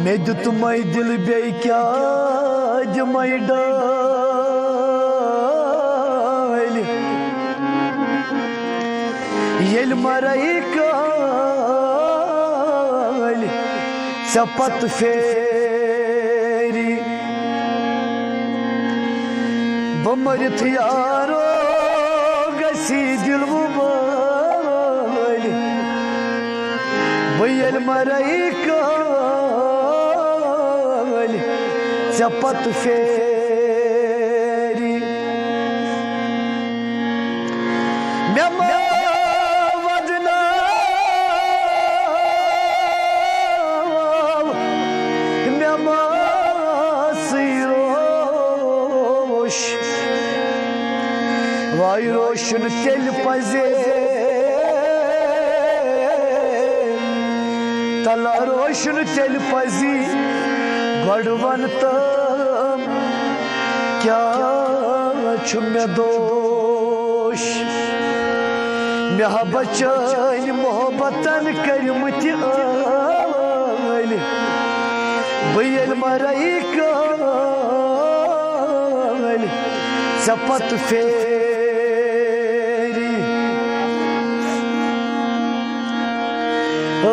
मे दुत मै दिल बे क्या मै डाल येल मरई काल चपत फेरी बमरथ यारो गसी दिल बाल बयल मरई काल चपत फेरी वाय रोशन तेल पजे तला रोशन तेल पजी गड़वन तम क्या मे दोष मे बचन मोहब्बतन करमत आल बयल मरई काल चपत फेरी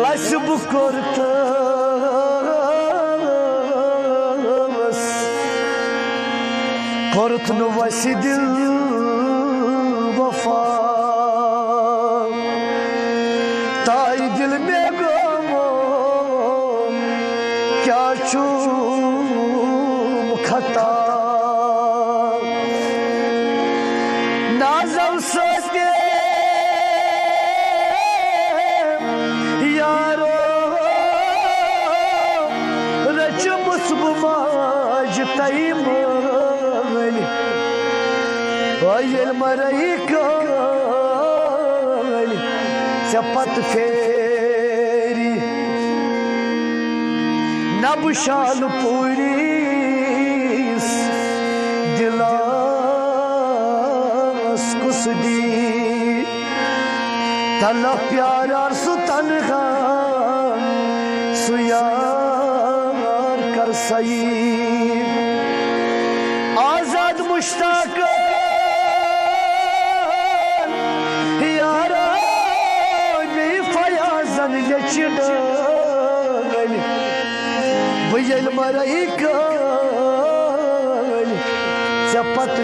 लसब कोरत नु वसी दिल वफा ताई दिल में गमो क्या चूम खता नाजम सोचे यारो रच मुस्बमाज तई वायल मरई काल चपत फेरी नब शाल पूरी दिलास कुस दी तला प्यार सु तनहा सुयार कर सई आजाद मुश्ताक बयल मरई काल चपत